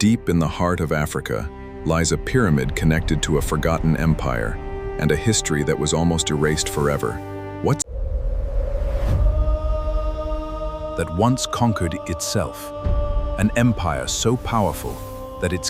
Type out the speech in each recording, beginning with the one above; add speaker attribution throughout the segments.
Speaker 1: Deep in the heart of Africa lies a pyramid connected to a forgotten empire and a history that was almost erased forever. What's
Speaker 2: that once conquered itself, an empire so powerful that its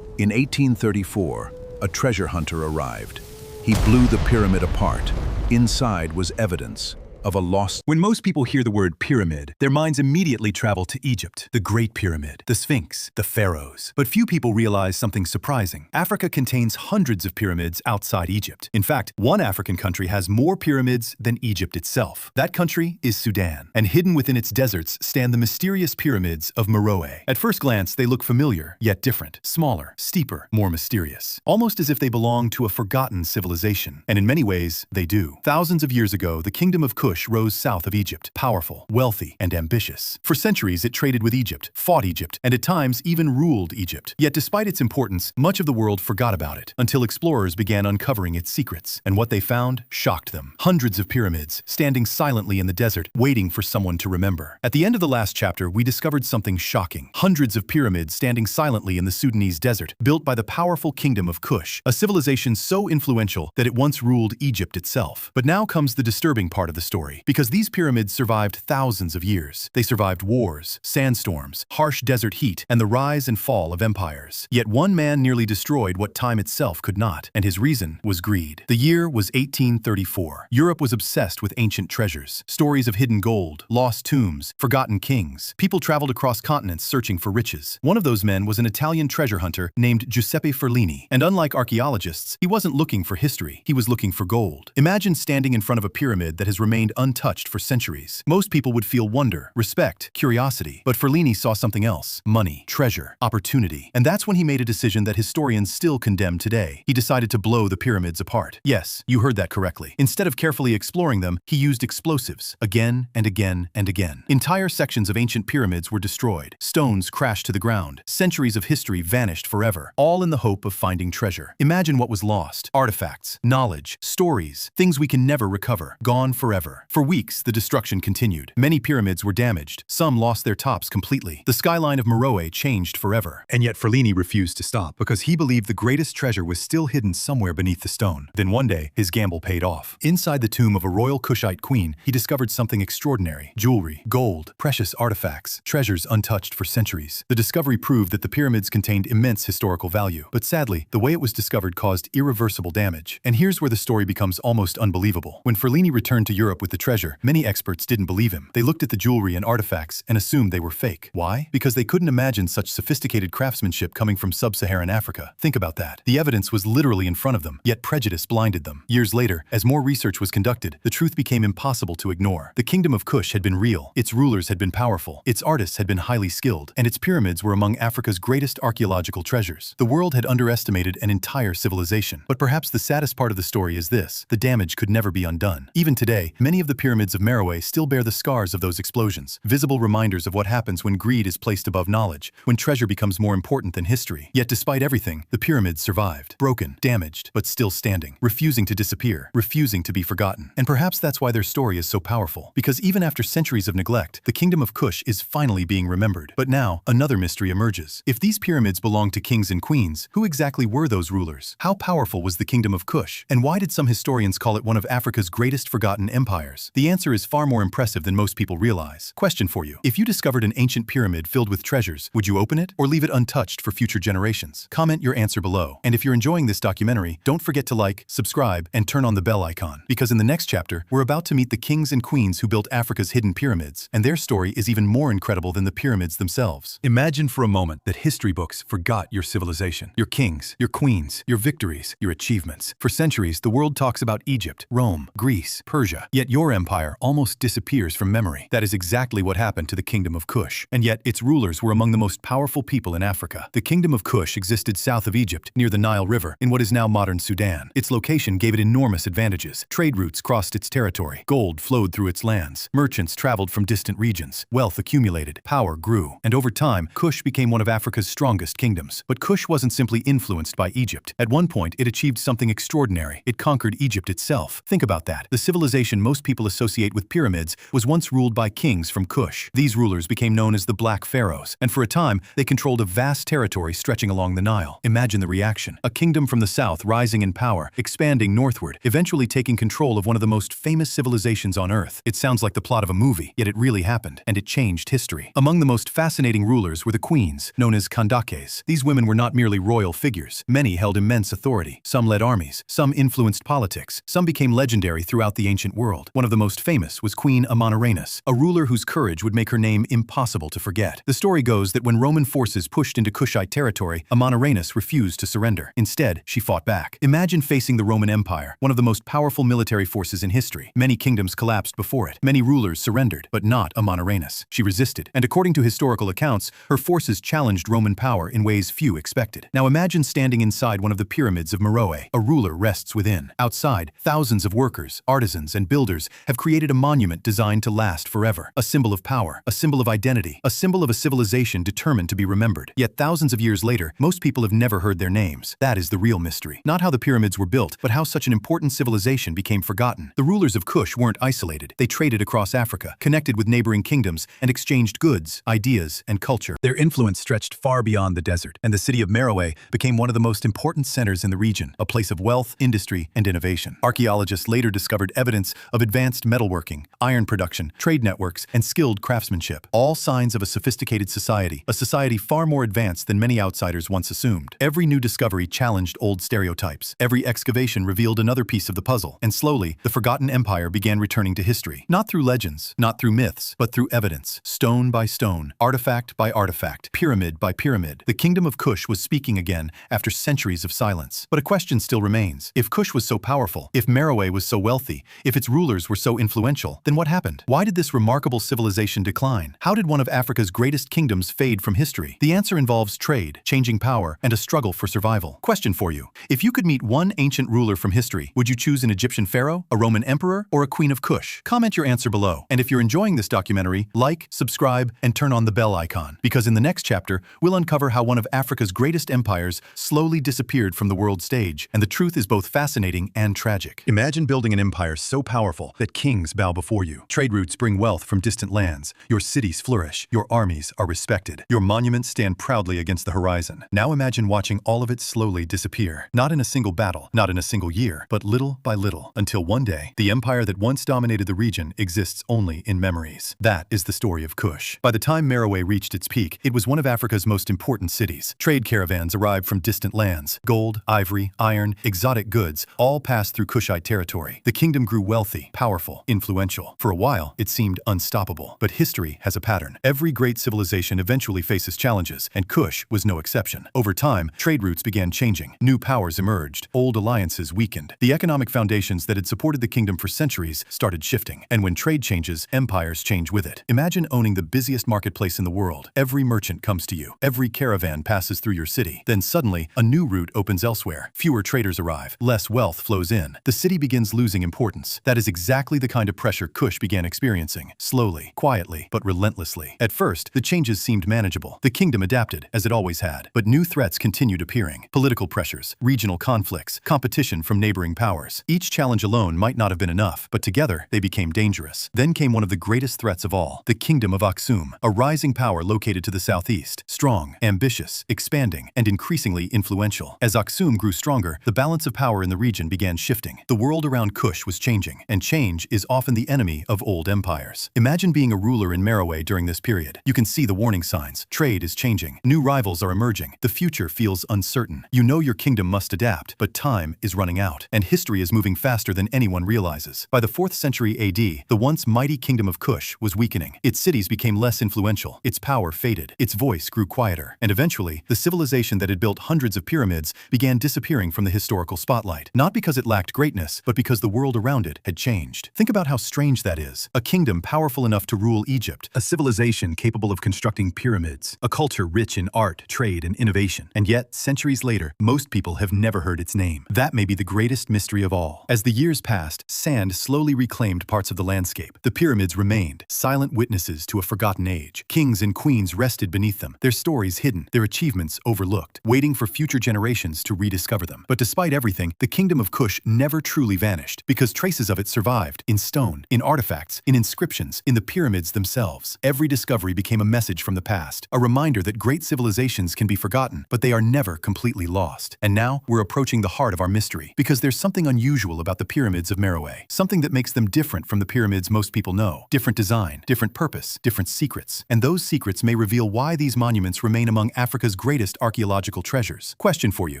Speaker 2: in 1834, a treasure hunter arrived. He blew the pyramid apart. Inside was evidence of a lost...
Speaker 3: When most people hear the word pyramid, their minds immediately travel to Egypt, the Great Pyramid, the Sphinx, the pharaohs. But few people realize something surprising. Africa contains hundreds of pyramids outside Egypt. In fact, one African country has more pyramids than Egypt itself. That country is Sudan, and hidden within its deserts stand the mysterious pyramids of Meroe. At first glance, they look familiar, yet different, smaller, steeper, more mysterious, almost as if they belong to a forgotten civilization. And in many ways, they do. Thousands of years ago, the Kingdom of Kush rose south of Egypt, powerful, wealthy, and ambitious. For centuries, it traded with Egypt, fought Egypt, and at times even ruled Egypt. Yet despite its importance, much of the world forgot about it, until explorers began uncovering its secrets. And what they found shocked them. Hundreds of pyramids, standing silently in the desert, waiting for someone to remember. At the end of the last chapter, we discovered something shocking. Hundreds of pyramids standing silently in the Sudanese desert, built by the powerful Kingdom of Kush, a civilization so influential that it once ruled Egypt itself. But now comes the disturbing part of the story. Because these pyramids survived thousands of years. They survived wars, sandstorms, harsh desert heat, and the rise and fall of empires. Yet one man nearly destroyed what time itself could not, and his reason was greed. The year was 1834. Europe was obsessed with ancient treasures, stories of hidden gold, lost tombs, forgotten kings. People traveled across continents searching for riches. One of those men was an Italian treasure hunter named Giuseppe Ferlini. And unlike archaeologists, he wasn't looking for history. He was looking for gold. Imagine standing in front of a pyramid that has remained untouched for centuries. Most people would feel wonder, respect, curiosity. But Ferlini saw something else: money, treasure, opportunity. And that's when he made a decision that historians still condemn today. He decided to blow the pyramids apart. Yes, you heard that correctly. Instead of carefully exploring them, he used explosives, again and again and again. Entire sections of ancient pyramids were destroyed. Stones crashed to the ground. Centuries of history vanished forever, all in the hope of finding treasure. Imagine what was lost: artifacts, knowledge, stories, things we can never recover, gone forever. For weeks, the destruction continued. Many pyramids were damaged. Some lost their tops completely. The skyline of Meroe changed forever.
Speaker 4: And yet Ferlini refused to stop because he believed the greatest treasure was still hidden somewhere beneath the stone. Then one day, his gamble paid off. Inside the tomb of a royal Kushite queen, he discovered something extraordinary: jewelry, gold, precious artifacts, treasures untouched for centuries. The discovery proved that the pyramids contained immense historical value. But sadly, the way it was discovered caused irreversible damage. And here's where the story becomes almost unbelievable. When Ferlini returned to Europe with the treasure, many experts didn't believe him. They looked at the jewelry and artifacts and assumed they were fake. Why? Because they couldn't imagine such sophisticated craftsmanship coming from sub-Saharan Africa. Think about that. The evidence was literally in front of them, yet prejudice blinded them. Years later, as more research was conducted, the truth became impossible to ignore. The Kingdom of Kush had been real. Its rulers had been powerful. Its artists had been highly skilled. And its pyramids were among Africa's greatest archaeological treasures. The world had underestimated an entire civilization. But perhaps the saddest part of the story is this: the damage could never be undone. Even today, many of the pyramids of Meroe still bear the scars of those explosions, visible reminders of what happens when greed is placed above knowledge, when treasure becomes more important than history. Yet despite everything, the pyramids survived, broken, damaged, but still standing, refusing to disappear, refusing to be forgotten. And perhaps that's why their story is so powerful, because even after centuries of neglect, the Kingdom of Kush is finally being remembered. But now, another mystery emerges. If these pyramids belonged to kings and queens, who exactly were those rulers? How powerful was the Kingdom of Kush? And why did some historians call it one of Africa's greatest forgotten empires? The answer is far more impressive than most people realize. Question for you: if you discovered an ancient pyramid filled with treasures, would you open it or leave it untouched for future generations? Comment your answer below. And if you're enjoying this documentary, don't forget to like, subscribe, and turn on the bell icon. Because in the next chapter, we're about to meet the kings and queens who built Africa's hidden pyramids, and their story is even more incredible than the pyramids themselves.
Speaker 3: Imagine for a moment that history books forgot your civilization, your kings, your queens, your victories, your achievements. For centuries, the world talks about Egypt, Rome, Greece, Persia. Yet your empire almost disappears from memory. That is exactly what happened to the Kingdom of Kush. And yet, its rulers were among the most powerful people in Africa. The Kingdom of Kush existed south of Egypt, near the Nile River, in what is now modern Sudan. Its location gave it enormous advantages. Trade routes crossed its territory. Gold flowed through its lands. Merchants traveled from distant regions. Wealth accumulated. Power grew. And over time, Kush became one of Africa's strongest kingdoms. But Kush wasn't simply influenced by Egypt. At one point, it achieved something extraordinary. It conquered Egypt itself. Think about that. The civilization most most people associate with pyramids was once ruled by kings from Kush. These rulers became known as the Black Pharaohs, and for a time, they controlled a vast territory stretching along the Nile. Imagine the reaction. A kingdom from the south rising in power, expanding northward, eventually taking control of one of the most famous civilizations on Earth. It sounds like the plot of a movie, yet it really happened, and it changed history. Among the most fascinating rulers were the queens, known as Kandakes. These women were not merely royal figures. Many held immense authority. Some led armies, some influenced politics, some became legendary throughout the ancient world. One of the most famous was Queen Amanirenas, a ruler whose courage would make her name impossible to forget. The story goes that when Roman forces pushed into Kushite territory, Amanirenas refused to surrender. Instead, she fought back. Imagine facing the Roman Empire, one of the most powerful military forces in history. Many kingdoms collapsed before it. Many rulers surrendered, but not Amanirenas. She resisted, and according to historical accounts, her forces challenged Roman power in ways few expected. Now imagine standing inside one of the pyramids of Meroe. A ruler rests within. Outside, thousands of workers, artisans, and builders have created a monument designed to last forever. A symbol of power, a symbol of identity, a symbol of a civilization determined to be remembered. Yet thousands of years later, most people have never heard their names. That is the real mystery. Not how the pyramids were built, but how such an important civilization became forgotten. The rulers of Kush weren't isolated. They traded across Africa, connected with neighboring kingdoms, and exchanged goods, ideas, and culture. Their influence stretched far beyond the desert, and the city of Meroe became one of the most important centers in the region, a place of wealth, industry, and innovation. Archaeologists later discovered evidence of advanced metalworking, iron production, trade networks, and skilled craftsmanship, all signs of a sophisticated society, a society far more advanced than many outsiders once assumed. Every new discovery challenged old stereotypes. Every excavation revealed another piece of the puzzle, and slowly, the forgotten empire began returning to history. Not through legends, not through myths, but through evidence, stone by stone, artifact by artifact, pyramid by pyramid. The Kingdom of Kush was speaking again after centuries of silence. But a question still remains. If Kush was so powerful, if Meroe was so wealthy, if its rulers were so influential, then what happened? Why did this remarkable civilization decline? How did one of Africa's greatest kingdoms fade from history? The answer involves trade, changing power, and a struggle for survival. Question for you. If you could meet one ancient ruler from history, would you choose an Egyptian pharaoh, a Roman emperor, or a queen of Kush? Comment your answer below. And if you're enjoying this documentary, like, subscribe, and turn on the bell icon. Because in the next chapter, we'll uncover how one of Africa's greatest empires slowly disappeared from the world stage, and the truth is both fascinating and tragic. Imagine building an empire so powerful that kings bow before you. Trade routes bring wealth from distant lands. Your cities flourish. Your armies are respected. Your monuments stand proudly against the horizon. Now imagine watching all of it slowly disappear. Not in a single battle, not in a single year, but little by little, until one day, the empire that once dominated the region exists only in memories. That is the story of Kush. By the time Meroe reached its peak, it was one of Africa's most important cities. Trade caravans arrived from distant lands. Gold, ivory, iron, exotic goods all passed through Kushite territory. The kingdom grew wealthy, powerful, influential. For a while, it seemed unstoppable. But history has a pattern. Every great civilization eventually faces challenges, and Kush was no exception. Over time, trade routes began changing. New powers emerged. Old alliances weakened. The economic foundations that had supported the kingdom for centuries started shifting. And when trade changes, empires change with it. Imagine owning the busiest marketplace in the world. Every merchant comes to you. Every caravan passes through your city. Then suddenly, a new route opens elsewhere. Fewer traders arrive. Less wealth flows in. The city begins losing importance. That is exactly the kind of pressure Kush began experiencing. Slowly, quietly, but relentlessly. At first, the changes seemed manageable. The kingdom adapted, as it always had. But new threats continued appearing. Political pressures, regional conflicts, competition from neighboring powers. Each challenge alone might not have been enough, but together, they became dangerous. Then came one of the greatest threats of all, the Kingdom of Aksum, a rising power located to the southeast. Strong, ambitious, expanding, and increasingly influential. As Aksum grew stronger, the balance of power in the region began shifting. The world around Kush was changing, and change is often the enemy of old empires. Imagine being a ruler in Meroe during this period. You can see the warning signs. Trade is changing. New rivals are emerging. The future feels uncertain. You know your kingdom must adapt, but time is running out, and history is moving faster than anyone realizes. By the 4th century AD, the once mighty Kingdom of Kush was weakening. Its cities became less influential. Its power faded. Its voice grew quieter. And eventually, the civilization that had built hundreds of pyramids began disappearing from the historical spotlight. Not because it lacked greatness, but because the world around it had changed. Think about how strange that is. A kingdom powerful enough to rule Egypt, a civilization capable of constructing pyramids, a culture rich in art, trade, and innovation. And yet, centuries later, most people have never heard its name. That may be the greatest mystery of all. As the years passed, sand slowly reclaimed parts of the landscape. The pyramids remained, silent witnesses to a forgotten age. Kings and queens rested beneath them, their stories hidden, their achievements overlooked, waiting for future generations to rediscover them. But despite everything, the Kingdom of Kush never truly vanished, because traces of it survived survived in stone, in artifacts, in inscriptions, in the pyramids themselves. Every discovery became a message from the past, a reminder that great civilizations can be forgotten, but they are never completely lost. And now, we're approaching the heart of our mystery, because there's something unusual about the pyramids of Meroe, something that makes them different from the pyramids most people know. Different design, different purpose, different secrets. And those secrets may reveal why these monuments remain among Africa's greatest archaeological treasures. Question for you.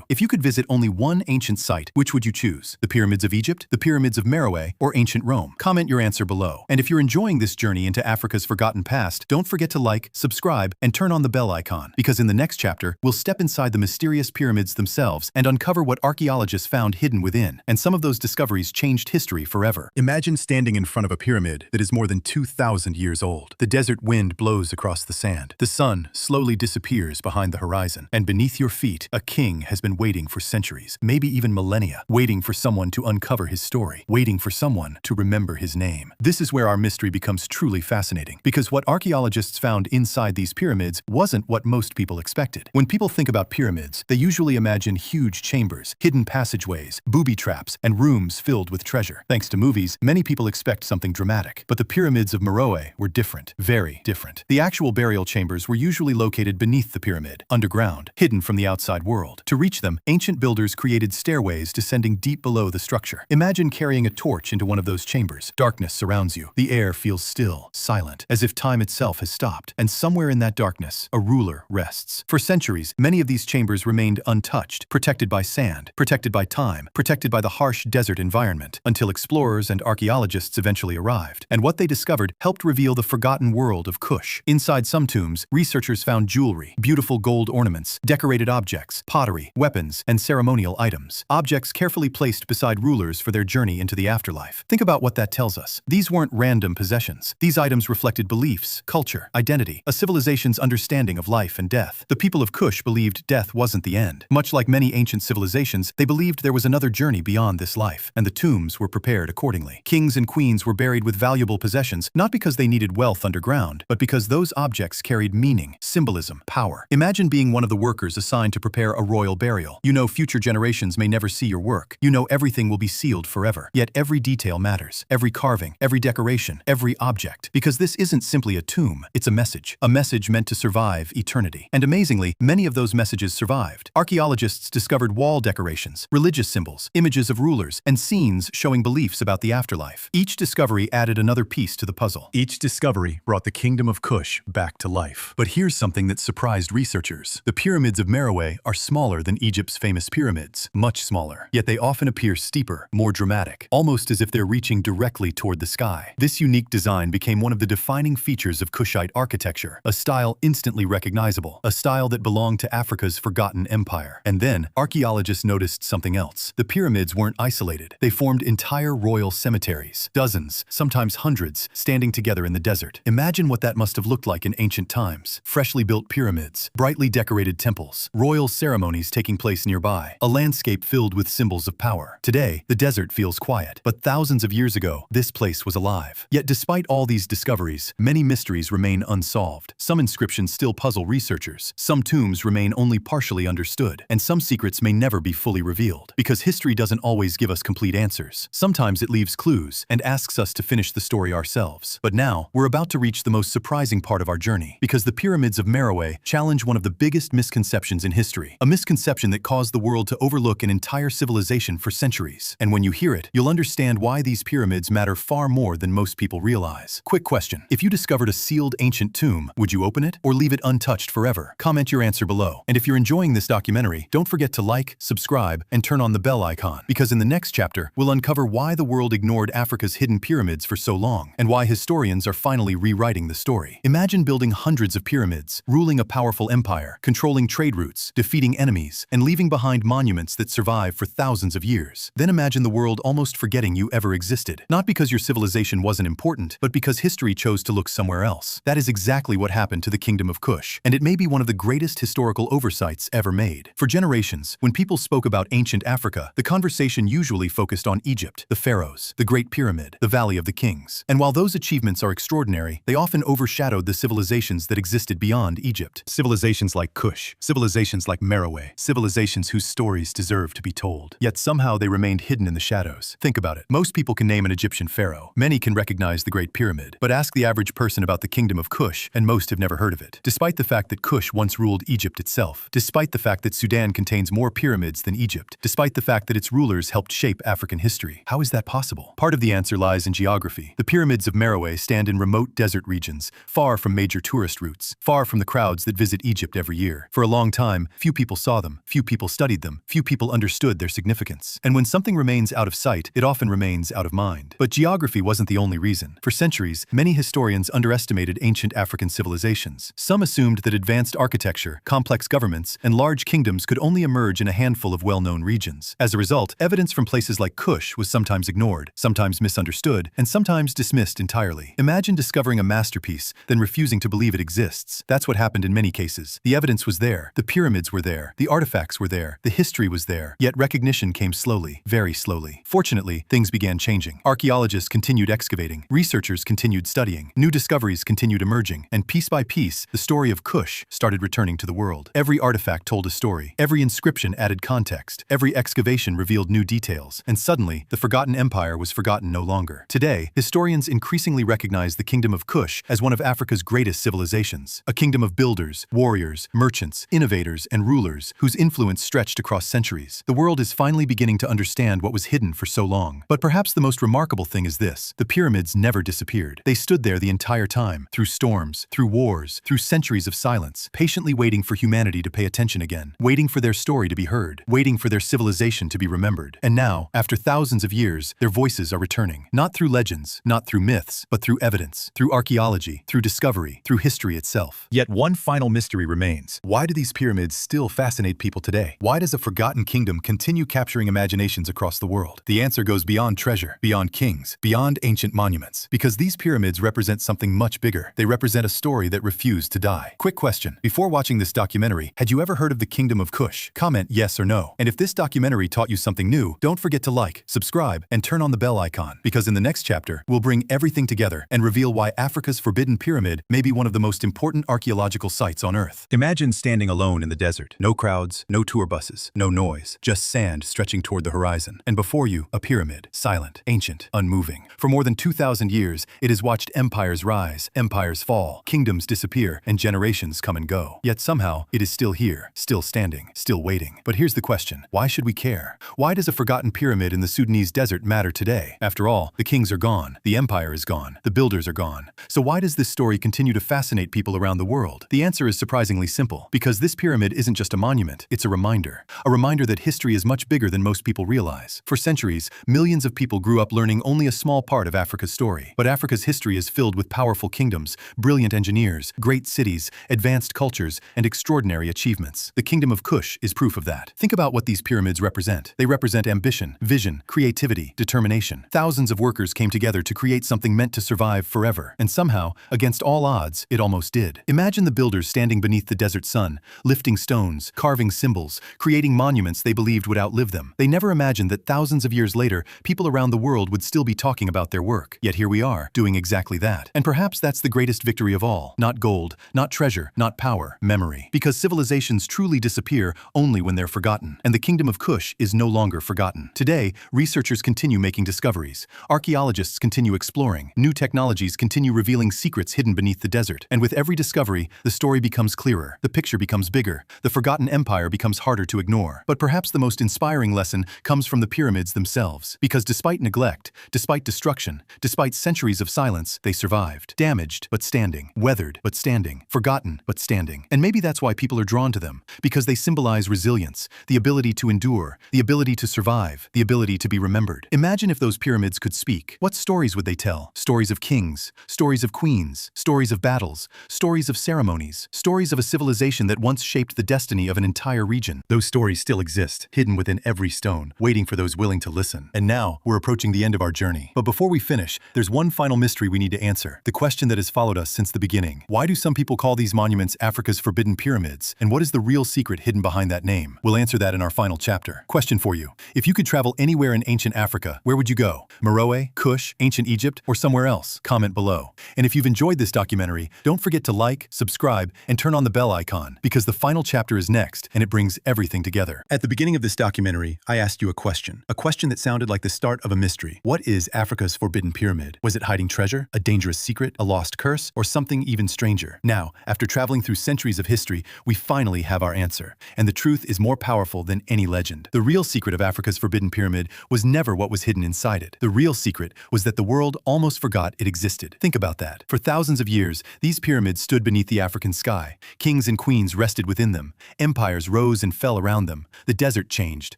Speaker 3: If you could visit only one ancient site, which would you choose? The pyramids of Egypt, the pyramids of Meroe, or ancient Rome? Comment your answer below. And if you're enjoying this journey into Africa's forgotten past, don't forget to like, subscribe, and turn on the bell icon, because in the next chapter, we'll step inside the mysterious pyramids themselves and uncover what archaeologists found hidden within. And some of those discoveries changed history forever. Imagine standing in front of a pyramid that is more than 2,000 years old. The desert wind blows across the sand. The sun slowly disappears behind the horizon. And beneath your feet, a king has been waiting for centuries, maybe even millennia, waiting for someone to uncover his story, waiting for someone to remember his name. This is where our mystery becomes truly fascinating, because what archaeologists found inside these pyramids wasn't what most people expected. When people think about pyramids, they usually imagine huge chambers, hidden passageways, booby traps, and rooms filled with treasure. Thanks to movies, many people expect something dramatic. But the pyramids of Meroe were different, very different. The actual burial chambers were usually located beneath the pyramid, underground, hidden from the outside world. To reach them, ancient builders created stairways descending deep below the structure. Imagine carrying a torch into one of those chambers. Darkness surrounds you. The air feels still, silent, as if time itself has stopped. And somewhere in that darkness, a ruler rests. For centuries, many of these chambers remained untouched, protected by sand, protected by time, protected by the harsh desert environment, until explorers and archaeologists eventually arrived. And what they discovered helped reveal the forgotten world of Kush. Inside some tombs, researchers found jewelry, beautiful gold ornaments, decorated objects, pottery, weapons, and ceremonial items. Objects carefully placed beside rulers for their journey into the afterlife. Think about what that tells us. These weren't random possessions. These items reflected beliefs, culture, identity, a civilization's understanding of life and death. The people of Kush believed death wasn't the end. Much like many ancient civilizations, they believed there was another journey beyond this life, and the tombs were prepared accordingly. Kings and queens were buried with valuable possessions, not because they needed wealth underground, but because those objects carried meaning, symbolism, power. Imagine being one of the workers assigned to prepare a royal burial. You know future generations may never see your work. You know everything will be sealed forever. Yet every detail matters. Every carving, every decoration, every object. Because this isn't simply a tomb, it's a message meant to survive eternity. And amazingly, many of those messages survived. Archaeologists discovered wall decorations, religious symbols, images of rulers, and scenes showing beliefs about the afterlife. Each discovery added another piece to the puzzle. Each discovery brought the Kingdom of Kush back to life. But here's something that surprised researchers. The pyramids of Meroe are smaller than Egypt's famous pyramids, much smaller. Yet they often appear steeper, more dramatic, almost as if they're reaching directly toward the sky. This unique design became one of the defining features of Kushite architecture, a style instantly recognizable, a style that belonged to Africa's forgotten empire. And then, archaeologists noticed something else. The pyramids weren't isolated. They formed entire royal cemeteries, dozens, sometimes hundreds, standing together in the desert. Imagine what that must have looked like in ancient times. Freshly built pyramids, brightly decorated temples, royal ceremonies taking place nearby, a landscape filled with symbols of power. Today, the desert feels quiet, but thousands of years ago, this place was alive. Yet despite all these discoveries, many mysteries remain unsolved. Some inscriptions still puzzle researchers, some tombs remain only partially understood, and some secrets may never be fully revealed. Because history doesn't always give us complete answers. Sometimes it leaves clues and asks us to finish the story ourselves. But now, we're about to reach the most surprising part of our journey, because the pyramids of Meroe challenge one of the biggest misconceptions in history, a misconception that caused the world to overlook an entire civilization for centuries. And when you hear it, you'll understand why these pyramids matter far more than most people realize. Quick question. If you discovered a sealed ancient tomb, would you open it or leave it untouched forever? Comment your answer below. And if you're enjoying this documentary, don't forget to like, subscribe, and turn on the bell icon, because in the next chapter, we'll uncover why the world ignored Africa's hidden pyramids for so long, and why historians are finally rewriting the story. Imagine building hundreds of pyramids, ruling a powerful empire, controlling trade routes, defeating enemies, and leaving behind monuments that survive for thousands of years. Then imagine the world almost forgetting you ever existed. Not because your civilization wasn't important, but because history chose to look somewhere else. That is exactly what happened to the Kingdom of Kush, and it may be one of the greatest historical oversights ever made. For generations, when people spoke about ancient Africa, the conversation usually focused on Egypt, the pharaohs, the Great Pyramid, the Valley of the Kings. And while those achievements are extraordinary, they often overshadowed the civilizations that existed beyond Egypt. Civilizations like Kush, civilizations like Meroe, civilizations whose stories deserve to be told. Yet somehow they remained hidden in the shadows. Think about it. Most people people can name an Egyptian pharaoh. Many can recognize the Great Pyramid. But ask the average person about the Kingdom of Kush, and most have never heard of it. Despite the fact that Kush once ruled Egypt itself, despite the fact that Sudan contains more pyramids than Egypt, despite the fact that its rulers helped shape African history. How is that possible? Part of the answer lies in geography. The pyramids of Meroe stand in remote desert regions, far from major tourist routes, far from the crowds that visit Egypt every year. For a long time, few people saw them, few people studied them, few people understood their significance. And when something remains out of sight, it often remains out of mind. But geography wasn't the only reason. For centuries, many historians underestimated ancient African civilizations. Some assumed that advanced architecture, complex governments, and large kingdoms could only emerge in a handful of well-known regions. As a result, evidence from places like Kush was sometimes ignored, sometimes misunderstood, and sometimes dismissed entirely. Imagine discovering a masterpiece, then refusing to believe it exists. That's what happened in many cases. The evidence was there, the pyramids were there, the artifacts were there, the history was there, yet recognition came slowly, very slowly. Fortunately, things began changing. Archaeologists continued excavating, researchers continued studying, new discoveries continued emerging, and piece by piece, the story of Kush started returning to the world. Every artifact told a story, every inscription added context, every excavation revealed new details, and suddenly, the forgotten empire was forgotten no longer. Today, historians increasingly recognize the Kingdom of Kush as one of Africa's greatest civilizations, a kingdom of builders, warriors, merchants, innovators, and rulers whose influence stretched across centuries. The world is finally beginning to understand what was hidden for so long. But perhaps the most remarkable thing is this: the pyramids never disappeared. They stood there the entire time, through storms, through wars, through centuries of silence, patiently waiting for humanity to pay attention again, waiting for their story to be heard, waiting for their civilization to be remembered. And now, after thousands of years, their voices are returning, not through legends, not through myths, but through evidence, through archaeology, through discovery, through history itself.
Speaker 4: Yet one final mystery remains. Why do these pyramids still fascinate people today? Why does a forgotten kingdom continue capturing imaginations across the world? The answer goes beyond treasure, beyond kings, beyond ancient monuments. Because these pyramids represent something much bigger. They represent a story that refused to die. Quick question. Before watching this documentary, had you ever heard of the Kingdom of Kush? Comment yes or no. And if this documentary taught you something new, don't forget to like, subscribe, and turn on the bell icon. Because in the next chapter, we'll bring everything together and reveal why Africa's Forbidden Pyramid may be one of the most important archaeological sites on Earth. Imagine standing alone in the desert. No crowds, no tour buses, no noise, just sand stretching toward the horizon. And before you, a pyramid, silent, ancient, unmoving. For more than 2,000 years, it has watched empires rise, empires fall, kingdoms disappear, and generations come and go. Yet somehow, it is still here, still standing, still waiting. But here's the question: why should we care? Why does a forgotten pyramid in the Sudanese desert matter today? After all, the kings are gone, the empire is gone, the builders are gone. So why does this story continue to fascinate people around the world? The answer is surprisingly simple. Because this pyramid isn't just a monument, it's a reminder. A reminder that history is much bigger than most people realize. For centuries, millions of people grew up learning only a small part of Africa's story. But Africa's history is filled with powerful kingdoms, brilliant engineers, great cities, advanced cultures, and extraordinary achievements. The Kingdom of Kush is proof of that. Think about what these pyramids represent. They represent ambition, vision, creativity, determination. Thousands of workers came together to create something meant to survive forever. And somehow, against all odds, it almost did. Imagine the builders standing beneath the desert sun, lifting stones, carving symbols, creating monuments they believed would outlive them. They never imagined that thousands of years later, people around the world would still be talking about their work. Yet here we are, doing exactly that. And perhaps that's the greatest victory of all. Not gold, not treasure, not power, memory. Because civilizations truly disappear only when they're forgotten. And the Kingdom of Kush is no longer forgotten. Today, researchers continue making discoveries. Archaeologists continue exploring. New technologies continue revealing secrets hidden beneath the desert. And with every discovery, the story becomes clearer. The picture becomes bigger. The forgotten empire becomes harder to ignore. But perhaps the most inspiring lesson comes from the pyramids themselves. Because despite neglect, despite destruction, despite centuries of silence, they survived. Damaged, but standing. Weathered, but standing. Forgotten, but standing. And maybe that's why people are drawn to them. Because they symbolize resilience, the ability to endure, the ability to survive, the ability to be remembered. Imagine if those pyramids could speak. What stories would they tell? Stories of kings, stories of queens, stories of battles, stories of ceremonies, stories of a civilization that once shaped the destiny of an entire region. Those stories still exist, hidden within every stone, waiting for those willing to listen. And now, we're approaching the end of our journey. But before we finish, there's one final mystery we need to answer. The question that has followed us since the beginning. Why do some people call these monuments Africa's Forbidden Pyramids? And what is the real secret hidden behind that name? We'll answer that in our final chapter. Question for you. If you could travel anywhere in ancient Africa, where would you go? Meroe, Kush, ancient Egypt, or somewhere else? Comment below. And if you've enjoyed this documentary, don't forget to like, subscribe, and turn on the bell icon, because the final chapter is next, and it brings everything together. At the beginning of this documentary, I asked you a question that sounded like the start of a mystery. What is Africa's forbidden pyramid? Was it hiding treasure, a dangerous secret, a lost curse, or something even stranger? Now, after traveling through centuries of history, we finally have our answer. And the truth is more powerful than any legend. The real secret of Africa's forbidden pyramid was never what was hidden inside it. The real secret was that the world almost forgot it existed. Think about that. For thousands of years, these pyramids stood beneath the African sky. Kings and queens rested within them. Empires rose and fell around them. The desert changed.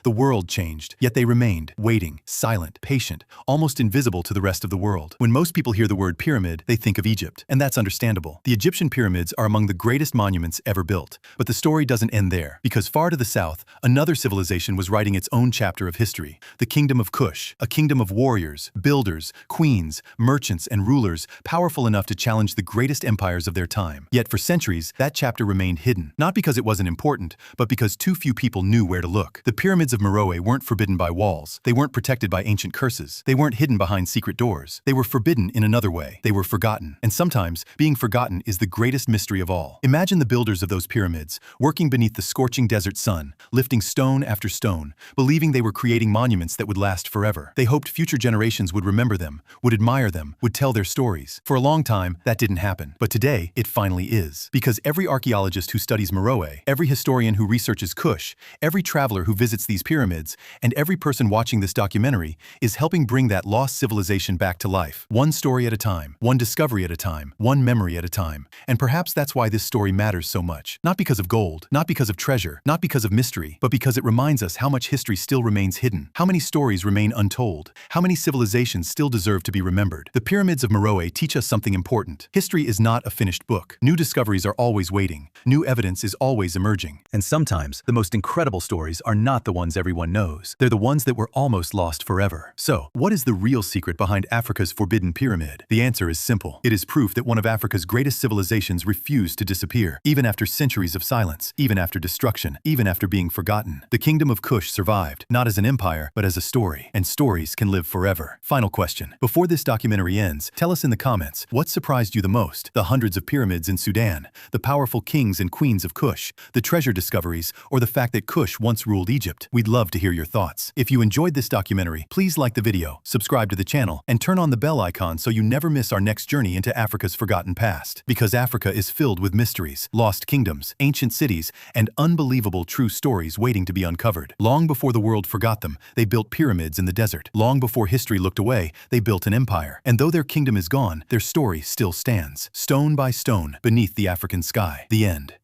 Speaker 4: The world changed. Yet they remained, waiting, silent, patient, almost invisible to the rest of the world. When most people hear the word pyramid, they think of Egypt. And that's understandable. The Egyptian pyramids are among the greatest monuments ever built. But the story doesn't end there. Because far to the south, another civilization was writing its own chapter of history. The Kingdom of Kush, a kingdom of warriors, builders, queens, merchants, and rulers powerful enough to challenge the greatest empires of their time. Yet for centuries, that chapter remained hidden. Not because it wasn't important, but because too few people knew where to look. The pyramids of Meroe weren't forbidden by walls. They weren't protected by ancient curses. They weren't hidden behind secret doors. They were forbidden in another way. They were forgotten. And sometimes, being forgotten is the greatest mystery of all. Imagine the builders of those pyramids, working beneath the scorching desert sun, lifting stone after stone, believing they were creating monuments that would last forever. They hoped future generations would remember them, would admire them, would tell their stories. For a long time, that didn't happen. But today, it finally is. Because every archaeologist who studies Meroe, every historian who researches Kush, every traveler who visits these pyramids, and every person watching this documentary is helping bring that lost civilization back to life. One story at a time, one discovery at a time, one memory at a time. And perhaps that's why this story matters so much. Not because of gold, not because of treasure, not because of mystery, but because it reminds us how much history still remains hidden, how many stories remain untold, how many civilizations still deserve to be remembered. The pyramids of Meroe teach us something important. History is not a finished book. New discoveries are always waiting. New evidence is always emerging. And sometimes, the most incredible stories are not the ones everyone knows. They're the ones that were almost lost forever. So, what is the real secret behind Africa's forbidden pyramid? The answer is simple. It is proof that one of Africa's greatest civilizations refused to disappear, even after centuries of silence, even after destruction, even after being forgotten. The Kingdom of Kush survived, not as an empire, but as a story. And stories can live forever. Final question. Before this documentary ends, tell us in the comments, what surprised you the most? The hundreds of pyramids in Sudan, the powerful kings and queens of Kush, the treasure discoveries, or the fact that Kush once ruled Egypt? We'd love to hear your thoughts. If you enjoyed this documentary, please like the video, subscribe to the channel, and turn on the bell icon so you never miss our next journey into Africa's forgotten past. Because Africa is filled with mysteries, lost kingdoms, ancient cities, and unbelievable true stories waiting to be uncovered. Long before the world forgot them, they built pyramids in the desert. Long before history looked away, they built an empire. And though their kingdom is gone, their story still stands, stone by stone, beneath the African sky. The end.